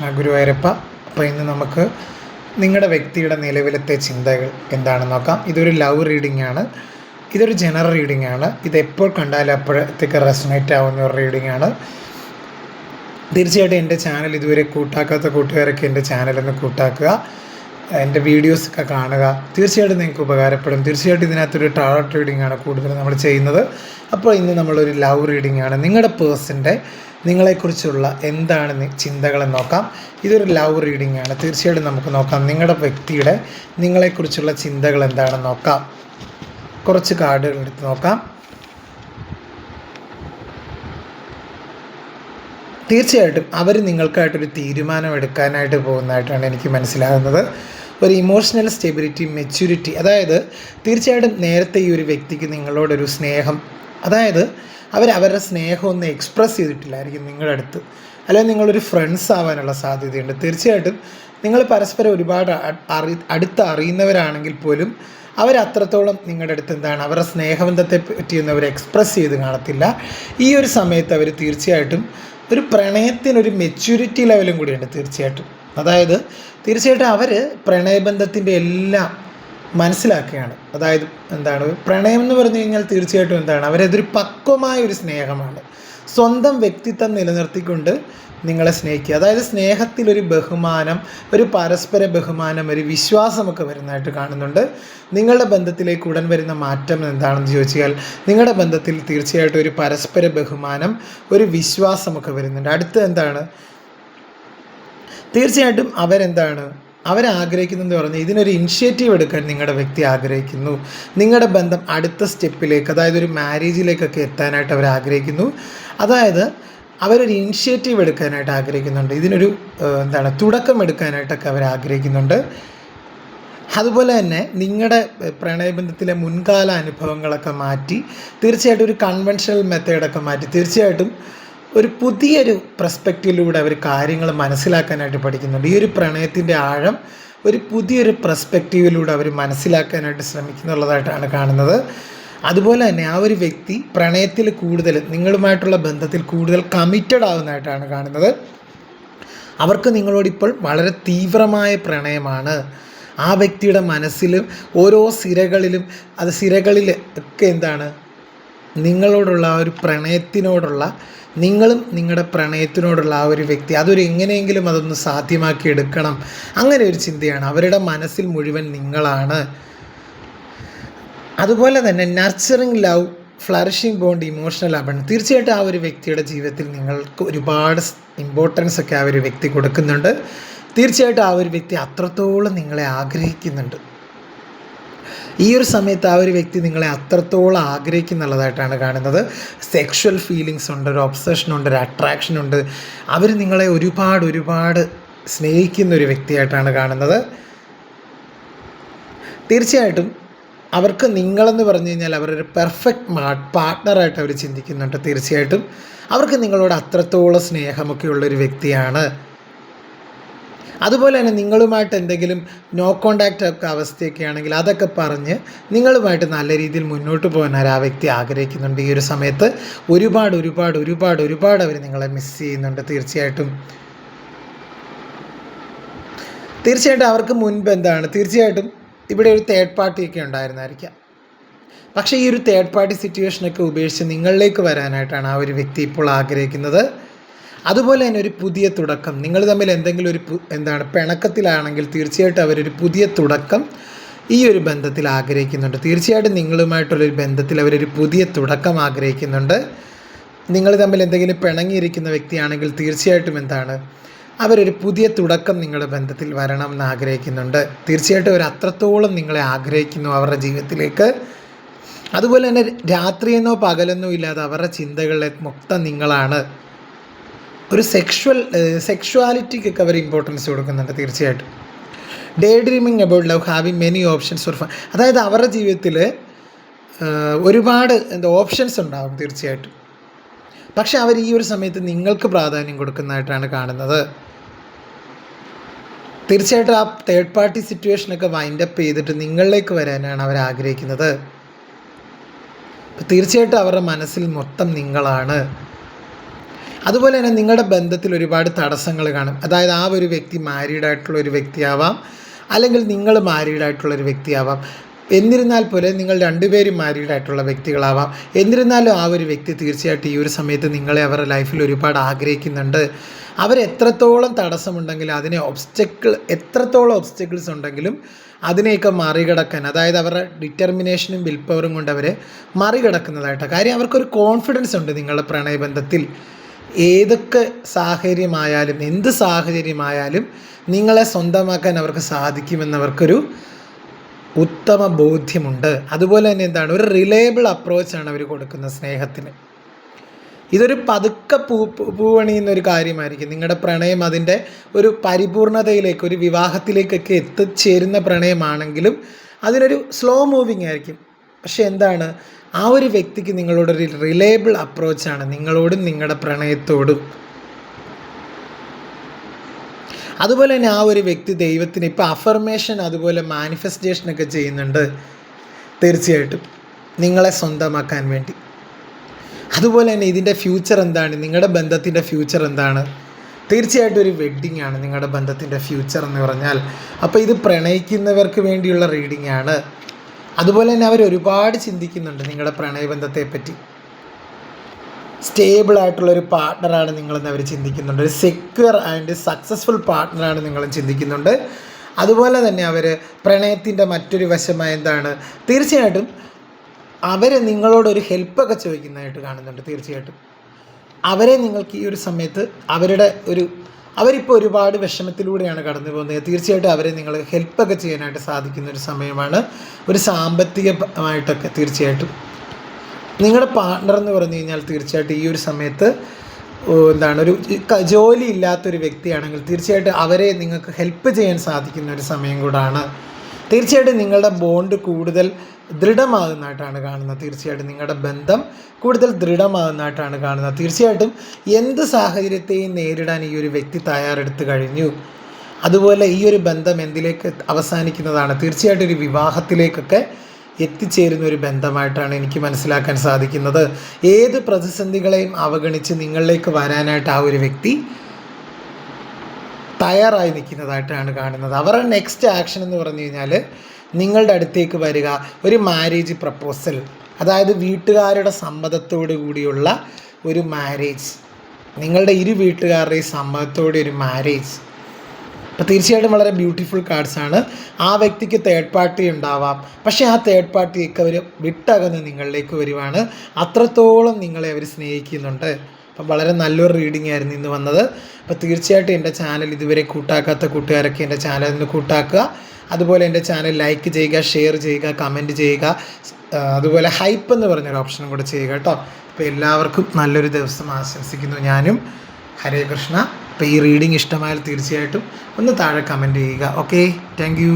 കൃഷ്ണ ഗുരുവായൂരപ്പ. അപ്പോൾ ഇന്ന് നമുക്ക് നിങ്ങളുടെ വ്യക്തിയുടെ നിലവിലത്തെ ചിന്തകൾ എന്താണെന്ന് നോക്കാം. ഇതൊരു ലവ് റീഡിംഗ് ആണ്, ഇതൊരു ജനറൽ റീഡിംഗ് ആണ്. ഇത് എപ്പോൾ കണ്ടാലും അപ്പോഴത്തേക്ക് റെസൊനേറ്റ് ആവുന്ന ഒരു റീഡിംഗ് ആണ്. തീർച്ചയായിട്ടും എൻ്റെ ചാനൽ ഇതുവരെ കൂട്ടാക്കാത്ത കൂട്ടുകാരൊക്കെ എൻ്റെ ചാനലൊന്ന് കൂട്ടാക്കുക, എൻ്റെ വീഡിയോസൊക്കെ കാണുക. തീർച്ചയായിട്ടും നിങ്ങൾക്ക് ഉപകാരപ്പെടും. തീർച്ചയായിട്ടും ഇതിനകത്തൊരു ടാറോട്ട് റീഡിംഗ് ആണ് കൂടുതൽ നമ്മൾ ചെയ്യുന്നത്. അപ്പോൾ ഇന്ന് നമ്മളൊരു ലവ് റീഡിംഗ് ആണ്. നിങ്ങളുടെ പേഴ്സൻ്റെ നിങ്ങളെക്കുറിച്ചുള്ള എന്താണ് ചിന്തകളെന്ന് നോക്കാം. ഇതൊരു ലവ് റീഡിംഗ് ആണ്. തീർച്ചയായിട്ടും നമുക്ക് നോക്കാം നിങ്ങളുടെ വ്യക്തിയുടെ നിങ്ങളെക്കുറിച്ചുള്ള ചിന്തകൾ എന്താണെന്ന് നോക്കാം. കുറച്ച് കാർഡുകൾ എടുത്ത് നോക്കാം. തീർച്ചയായിട്ടും അവർ നിങ്ങൾക്കായിട്ടൊരു തീരുമാനം എടുക്കാനായിട്ട് പോകുന്നതായിട്ടാണ് എനിക്ക് മനസ്സിലാകുന്നത്. ഒരു ഇമോഷണൽ സ്റ്റെബിലിറ്റി, മെച്യൂരിറ്റി. അതായത് തീർച്ചയായിട്ടും നേരത്തെ ഈ ഒരു വ്യക്തിക്ക് നിങ്ങളോടൊരു സ്നേഹം, അതായത് അവരുടെ സ്നേഹമൊന്നും എക്സ്പ്രസ് ചെയ്തിട്ടില്ലായിരിക്കും നിങ്ങളുടെ അടുത്ത്, അല്ലെങ്കിൽ നിങ്ങളൊരു ഫ്രണ്ട്സ് ആവാനുള്ള സാധ്യതയുണ്ട്. തീർച്ചയായിട്ടും നിങ്ങൾ പരസ്പരം ഒരുപാട് അടുത്ത് അറിയുന്നവരാണെങ്കിൽ പോലും അവരത്രത്തോളം നിങ്ങളുടെ അടുത്ത് അവരുടെ സ്നേഹബന്ധത്തെ പറ്റിയൊന്നും അവർ എക്സ്പ്രസ് ചെയ്ത് കാണത്തില്ല. ഈ ഒരു സമയത്ത് അവർ തീർച്ചയായിട്ടും ഒരു പ്രണയത്തിനൊരു മെച്യൂരിറ്റി ലെവലും കൂടിയുണ്ട് തീർച്ചയായിട്ടും. അതായത് തീർച്ചയായിട്ടും അവർ പ്രണയബന്ധത്തിൻ്റെ എല്ലാം മനസ്സിലാക്കുകയാണ്. അതായത് പ്രണയം എന്ന് പറഞ്ഞു കഴിഞ്ഞാൽ തീർച്ചയായിട്ടും അവരതൊരു പക്വമായ ഒരു സ്നേഹമാണ്. സ്വന്തം വ്യക്തിത്വം നിലനിർത്തിക്കൊണ്ട് നിങ്ങളെ സ്നേഹിക്കുക. അതായത് സ്നേഹത്തിലൊരു ബഹുമാനം, ഒരു പരസ്പര ബഹുമാനം, ഒരു വിശ്വാസമൊക്കെ വരുന്നതായിട്ട് കാണുന്നുണ്ട്. നിങ്ങളുടെ ബന്ധത്തിലേക്ക് ഉടൻ വരുന്ന മാറ്റം എന്താണെന്ന് ചോദിച്ചാൽ നിങ്ങളുടെ ബന്ധത്തിൽ തീർച്ചയായിട്ടും ഒരു പരസ്പര ബഹുമാനം, ഒരു വിശ്വാസമൊക്കെ വരുന്നുണ്ട്. അടുത്ത് തീർച്ചയായിട്ടും അവരാഗ്രഹിക്കുന്നതെന്ന് പറഞ്ഞാൽ ഇതിനൊരു ഇനിഷ്യേറ്റീവ് എടുക്കാൻ നിങ്ങളുടെ വ്യക്തി ആഗ്രഹിക്കുന്നു. നിങ്ങളുടെ ബന്ധം അടുത്ത സ്റ്റെപ്പിലേക്ക്, അതായത് ഒരു മാരേജിലേക്കൊക്കെ എത്താനായിട്ട് അവർ ആഗ്രഹിക്കുന്നു. അതായത് അവരൊരു ഇനിഷ്യേറ്റീവ് എടുക്കാനായിട്ട് ആഗ്രഹിക്കുന്നുണ്ട്. ഇതിനൊരു തുടക്കം എടുക്കാനായിട്ടൊക്കെ അവർ ആഗ്രഹിക്കുന്നുണ്ട്. അതുപോലെ തന്നെ നിങ്ങളുടെ പ്രണയബന്ധത്തിലെ മുൻകാല അനുഭവങ്ങളൊക്കെ മാറ്റി തീർച്ചയായിട്ടും ഒരു കൺവെൻഷണൽ മെത്തേഡൊക്കെ മാറ്റി തീർച്ചയായിട്ടും ഒരു പുതിയൊരു പെർസ്പെക്റ്റീവിലൂടെ അവർ കാര്യങ്ങൾ മനസ്സിലാക്കാനായിട്ട് പഠിക്കുന്നുണ്ട്. ഈ ഒരു പ്രണയത്തിൻ്റെ ആഴം ഒരു പുതിയൊരു പെർസ്പെക്റ്റീവിലൂടെ അവർ മനസ്സിലാക്കാനായിട്ട് ശ്രമിക്കുന്നുള്ളതായിട്ടാണ് കാണുന്നത്. അതുപോലെ തന്നെ ആ ഒരു വ്യക്തി പ്രണയത്തിൽ കൂടുതൽ, നിങ്ങളുമായിട്ടുള്ള ബന്ധത്തിൽ കൂടുതൽ കമ്മിറ്റഡ് ആവുന്നതായിട്ടാണ് കാണുന്നത്. അവർക്ക് നിങ്ങളോടിപ്പോൾ വളരെ തീവ്രമായ പ്രണയമാണ്. ആ വ്യക്തിയുടെ മനസ്സിൽ ഓരോ സിരകളിൽ ഒക്കെ നിങ്ങളോടുള്ള ആ ഒരു പ്രണയത്തിനോടുള്ള, നിങ്ങളും നിങ്ങളുടെ പ്രണയത്തിനോടുള്ള ആ ഒരു വ്യക്തി അതൊരു എങ്ങനെയെങ്കിലും അതൊന്ന് സാധ്യമാക്കി എടുക്കണം, അങ്ങനെ ഒരു ചിന്തയാണ്. അവരുടെ മനസ്സിൽ മുഴുവൻ നിങ്ങളാണ്. അതുപോലെ തന്നെ nurturing love, flourishing bond, emotional abundance. തീർച്ചയായിട്ടും ആ ഒരു വ്യക്തിയുടെ ജീവിതത്തിൽ നിങ്ങൾക്ക് ഒരുപാട് ഇമ്പോർട്ടൻസ് ഒക്കെ ആ ഒരു വ്യക്തി കൊടുക്കുന്നുണ്ട്. തീർച്ചയായിട്ടും ആ ഒരു വ്യക്തി അത്രത്തോളം നിങ്ങളെ ആഗ്രഹിക്കുന്നുണ്ട്. ഈ ഒരു സമയത്ത് ആ ഒരു വ്യക്തി നിങ്ങളെ അത്രത്തോളം ആഗ്രഹിക്കുന്നുള്ളതായിട്ടാണ് കാണുന്നത്. സെക്ഷൽ ഫീലിങ്സ് ഉണ്ട്, ഒരു ഒബ്സഷനുണ്ട്, ഒരു അട്രാക്ഷനുണ്ട്. അവർ നിങ്ങളെ ഒരുപാട് സ്നേഹിക്കുന്ന ഒരു വ്യക്തിയായിട്ടാണ് കാണുന്നത്. തീർച്ചയായിട്ടും അവർക്ക് നിങ്ങളെന്ന് പറഞ്ഞു കഴിഞ്ഞാൽ അവരൊരു പെർഫെക്റ്റ് പാർട്ട്ണറായിട്ട് അവർ ചിന്തിക്കുന്നുണ്ട്. തീർച്ചയായിട്ടും അവർക്ക് നിങ്ങളോട് അത്രത്തോളം സ്നേഹമൊക്കെ ഉള്ളൊരു വ്യക്തിയാണ്. അതുപോലെ തന്നെ നിങ്ങളുമായിട്ട് എന്തെങ്കിലും നോ കോണ്ടാക്റ്റ് ഒക്കെ അവസ്ഥയൊക്കെ ആണെങ്കിൽ അതൊക്കെ പറഞ്ഞ് നിങ്ങളുമായിട്ട് നല്ല രീതിയിൽ മുന്നോട്ട് പോകാൻ ആ വ്യക്തി ആഗ്രഹിക്കുന്നുണ്ട്. ഈ ഒരു സമയത്ത് ഒരുപാട് അവർ നിങ്ങളെ മിസ് ചെയ്യുന്നുണ്ട്. തീർച്ചയായിട്ടും അവർക്ക് മുൻപ് തീർച്ചയായിട്ടും ഇവിടെ ഒരു തേർഡ് പാർട്ടിയൊക്കെ ഉണ്ടായിരുന്നായിരിക്കാം. പക്ഷേ ഈ ഒരു തേർഡ് പാർട്ടി സിറ്റുവേഷനൊക്കെ ഉപേക്ഷിച്ച് നിങ്ങളിലേക്ക് വരാനായിട്ടാണ് ആ ഒരു വ്യക്തി ഇപ്പോൾ ആഗ്രഹിക്കുന്നത്. അതുപോലെ തന്നെ ഒരു പുതിയ തുടക്കം, നിങ്ങൾ തമ്മിൽ എന്തെങ്കിലും ഒരു പിണക്കത്തിലാണെങ്കിൽ തീർച്ചയായിട്ടും അവരൊരു പുതിയ തുടക്കം ഈ ഒരു ബന്ധത്തിൽ ആഗ്രഹിക്കുന്നുണ്ട്. തീർച്ചയായിട്ടും നിങ്ങളുമായിട്ടുള്ളൊരു ബന്ധത്തിൽ അവരൊരു പുതിയ തുടക്കം ആഗ്രഹിക്കുന്നുണ്ട്. നിങ്ങൾ തമ്മിൽ എന്തെങ്കിലും പിണങ്ങിയിരിക്കുന്ന വ്യക്തിയാണെങ്കിൽ തീർച്ചയായിട്ടും അവരൊരു പുതിയ തുടക്കം നിങ്ങളുടെ ബന്ധത്തിൽ വരണം എന്ന് ആഗ്രഹിക്കുന്നുണ്ട്. തീർച്ചയായിട്ടും അവർ അത്രത്തോളം നിങ്ങളെ ആഗ്രഹിക്കുന്നു അവരുടെ ജീവിതത്തിലേക്ക്. അതുപോലെ തന്നെ രാത്രിയെന്നോ പകലെന്നോ ഇല്ലാതെ അവരുടെ ചിന്തകളിലെ മൊത്തം നിങ്ങളാണ്. ഒരു സെക്ഷുവാലിറ്റിക്കൊക്കെ അവർ ഇമ്പോർട്ടൻസ് കൊടുക്കുന്നുണ്ട്. തീർച്ചയായിട്ടും day dreaming about love, having many options for fun. അതായത് അവരുടെ ജീവിതത്തിൽ ഒരുപാട് ഓപ്ഷൻസ് ഉണ്ടാകും തീർച്ചയായിട്ടും. പക്ഷെ അവർ ഈ ഒരു സമയത്ത് നിങ്ങൾക്ക് പ്രാധാന്യം കൊടുക്കുന്നതായിട്ടാണ് കാണുന്നത്. തീർച്ചയായിട്ടും ആ തേർഡ് പാർട്ടി സിറ്റുവേഷനൊക്കെ വൈൻഡപ്പ് ചെയ്തിട്ട് നിങ്ങളിലേക്ക് വരാനാണ് അവർ ആഗ്രഹിക്കുന്നത്. തീർച്ചയായിട്ടും അവരുടെ മനസ്സിൽ മൊത്തം നിങ്ങളാണ്. അതുപോലെ തന്നെ നിങ്ങളുടെ ബന്ധത്തിൽ ഒരുപാട് തടസ്സങ്ങൾ കാണും. അതായത് ആ ഒരു വ്യക്തി മാരീഡ് ആയിട്ടുള്ള ഒരു വ്യക്തിയാവാം, അല്ലെങ്കിൽ നിങ്ങൾ മാരീഡ് ആയിട്ടുള്ള ഒരു വ്യക്തിയാവാം. എന്നിരുന്നാൽ പോലും നിങ്ങൾ രണ്ടുപേരും മാരീഡ് ആയിട്ടുള്ള വ്യക്തികളാവാം. എന്നിരുന്നാലും ആ ഒരു വ്യക്തി തീർച്ചയായിട്ടും ഈ ഒരു സമയത്ത് നിങ്ങളെ അവരുടെ ലൈഫിൽ ഒരുപാട് ആഗ്രഹിക്കുന്നുണ്ട്. അവരെത്രത്തോളം തടസ്സമുണ്ടെങ്കിലും എത്രത്തോളം ഒബ്സ്റ്റക്കിൾസ് ഉണ്ടെങ്കിലും അതിനെയൊക്കെ മറികടക്കാൻ, അതായത് അവരുടെ ഡിറ്റർമിനേഷനും വിൽ പവറും കൊണ്ട് അവരെ മറികടക്കുന്നതായിട്ടാണ്. കാര്യം അവർക്കൊരു കോൺഫിഡൻസ് ഉണ്ട് നിങ്ങളുടെ പ്രണയബന്ധത്തിൽ. ഏതൊക്കെ സാഹചര്യമായാലും എന്ത് സാഹചര്യമായാലും നിങ്ങളെ സ്വന്തമാക്കാൻ അവർക്ക് സാധിക്കുമെന്നവർക്കൊരു ഉത്തമ ബോധ്യമുണ്ട്. അതുപോലെ തന്നെ ഒരു റിലയബിൾ അപ്രോച്ചാണ് അവർ കൊടുക്കുന്നത് സ്നേഹത്തിന്. ഇതൊരു പതുക്കെ പൂവണിയുന്ന ഒരു കാര്യമായിരിക്കും. നിങ്ങളുടെ പ്രണയം അതിൻ്റെ ഒരു പരിപൂർണതയിലേക്ക്, ഒരു വിവാഹത്തിലേക്കൊക്കെ എത്തിച്ചേരുന്ന പ്രണയമാണെങ്കിലും അതിനൊരു സ്ലോ മൂവിങ് ആയിരിക്കും. പക്ഷെ ആ ഒരു വ്യക്തിക്ക് നിങ്ങളോടൊരു റിലയബിൾ അപ്രോച്ചാണ്, നിങ്ങളോടും നിങ്ങളുടെ പ്രണയത്തോടും. അതുപോലെ തന്നെ ആ ഒരു വ്യക്തി ദൈവത്തിന് ഇപ്പോൾ അഫർമേഷൻ അതുപോലെ മാനിഫെസ്റ്റേഷനൊക്കെ ചെയ്യുന്നുണ്ട് തീർച്ചയായിട്ടും നിങ്ങളെ സ്വന്തമാക്കാൻ വേണ്ടി. അതുപോലെ തന്നെ ഇതിൻ്റെ ഫ്യൂച്ചർ എന്താണ്, നിങ്ങളുടെ ബന്ധത്തിൻ്റെ ഫ്യൂച്ചർ എന്താണ്? തീർച്ചയായിട്ടും ഒരു വെഡ്ഡിങ് ആണ് നിങ്ങളുടെ ബന്ധത്തിൻ്റെ ഫ്യൂച്ചർ എന്ന് പറഞ്ഞാൽ. അപ്പോൾ ഇത് പ്രണയിക്കുന്നവർക്ക് വേണ്ടിയുള്ള റീഡിംഗ് ആണ്. അതുപോലെ തന്നെ അവർ ഒരുപാട് ചിന്തിക്കുന്നുണ്ട് നിങ്ങളുടെ പ്രണയബന്ധത്തെപ്പറ്റി. സ്റ്റേബിളായിട്ടുള്ളൊരു പാർട്ട്ണറാണ് നിങ്ങളെന്ന് അവർ ചിന്തിക്കുന്നുണ്ട്. ഒരു സെക്യൂർ ആൻഡ് സക്സസ്ഫുൾ പാർട്ട്ണറാണ് നിങ്ങളും ചിന്തിക്കുന്നുണ്ട്. അതുപോലെ തന്നെ അവർ പ്രണയത്തിൻ്റെ മറ്റൊരു വശമായ തീർച്ചയായിട്ടും അവർ നിങ്ങളോടൊരു ഹെൽപ്പൊക്കെ ചോദിക്കുന്നതായിട്ട് കാണുന്നുണ്ട്. തീർച്ചയായിട്ടും അവരെ നിങ്ങൾക്ക് ഈ ഒരു സമയത്ത് അവരിപ്പോൾ ഒരുപാട് വിഷമത്തിലൂടെയാണ് കടന്നു പോകുന്നത്. തീർച്ചയായിട്ടും അവരെ നിങ്ങൾ ഹെൽപ്പൊക്കെ ചെയ്യാനായിട്ട് സാധിക്കുന്ന ഒരു സമയമാണ്. ഒരു സാമ്പത്തികമായിട്ടൊക്കെ തീർച്ചയായിട്ടും നിങ്ങളുടെ പാർട്ട്ണർ എന്ന് പറഞ്ഞു കഴിഞ്ഞാൽ തീർച്ചയായിട്ടും ഈ ഒരു സമയത്ത് ഒരു ജോലി ഇല്ലാത്തൊരു വ്യക്തിയാണെങ്കിൽ തീർച്ചയായിട്ടും അവരെ നിങ്ങൾക്ക് ഹെൽപ്പ് ചെയ്യാൻ സാധിക്കുന്ന ഒരു സമയം കൂടാണ്. തീർച്ചയായിട്ടും നിങ്ങളുടെ ബോണ്ട് കൂടുതൽ ദൃഢമാകുന്നതായിട്ടാണ് കാണുന്നത്. തീർച്ചയായിട്ടും നിങ്ങളുടെ ബന്ധം കൂടുതൽ ദൃഢമാകുന്നതായിട്ടാണ് കാണുന്നത്. തീർച്ചയായിട്ടും എന്ത് സാഹചര്യത്തെയും നേരിടാൻ ഈ ഒരു വ്യക്തി തയ്യാറെടുത്ത് കഴിഞ്ഞു. അതുപോലെ ഈ ഒരു ബന്ധം എന്തിലേക്ക് അവസാനിക്കുന്നതാണ്? തീർച്ചയായിട്ടും ഒരു വിവാഹത്തിലേക്കൊക്കെ എത്തിച്ചേരുന്ന ഒരു ബന്ധമായിട്ടാണ് എനിക്ക് മനസ്സിലാക്കാൻ സാധിക്കുന്നത്. ഏത് പ്രതിസന്ധികളെയും അവഗണിച്ച് നിങ്ങളിലേക്ക് വരാനായിട്ട് ആ ഒരു വ്യക്തി തയ്യാറായി നിൽക്കുന്നതായിട്ടാണ് കാണുന്നത്. അവരുടെ നെക്സ്റ്റ് ആക്ഷൻ എന്ന് പറഞ്ഞു കഴിഞ്ഞാൽ നിങ്ങളുടെ അടുത്തേക്ക് വരിക, ഒരു മാരേജ് പ്രപ്പോസൽ, അതായത് വീട്ടുകാരുടെ സമ്മതത്തോടു കൂടിയുള്ള ഒരു മാരേജ്, നിങ്ങളുടെ ഇരു വീട്ടുകാരുടെയും സമ്മതത്തോടെ ഒരു മാരേജ്. അപ്പോൾ തീർച്ചയായിട്ടും വളരെ ബ്യൂട്ടിഫുൾ കാർഡ്സാണ്. ആ വ്യക്തിക്ക് തേർഡ് പാർട്ടി ഉണ്ടാവാം, പക്ഷേ ആ തേർഡ് പാർട്ടിയൊക്കെ അവർ വിട്ടകന്ന് നിങ്ങളിലേക്ക് വരുവാണ്. അത്രത്തോളം നിങ്ങളെ അവർ സ്നേഹിക്കുന്നുണ്ട്. അപ്പം വളരെ നല്ലൊരു റീഡിംഗ് ആയിരുന്നു ഇന്ന് വന്നത്. അപ്പോൾ തീർച്ചയായിട്ടും എൻ്റെ ചാനൽ ഇതുവരെ കൂട്ടാക്കാത്ത കൂട്ടുകാരൊക്കെ എൻ്റെ ചാനലിൽ നിന്ന് കൂട്ടാക്കുക. അതുപോലെ എൻ്റെ ചാനൽ ലൈക്ക് ചെയ്യുക, ഷെയർ ചെയ്യുക, കമൻറ്റ് ചെയ്യുക. അതുപോലെ ഹൈപ്പ് എന്ന് പറഞ്ഞൊരു ഓപ്ഷനും കൂടെ ചെയ്യുക കേട്ടോ. അപ്പോൾ എല്ലാവർക്കും നല്ലൊരു ദിവസം ആശംസിക്കുന്നു ഞാനും. ഹരേ കൃഷ്ണ. അപ്പോൾ ഈ റീഡിംഗ് ഇഷ്ടമായാൽ തീർച്ചയായിട്ടും ഒന്ന് താഴെ കമൻറ്റ് ചെയ്യുക. Okay, thank you.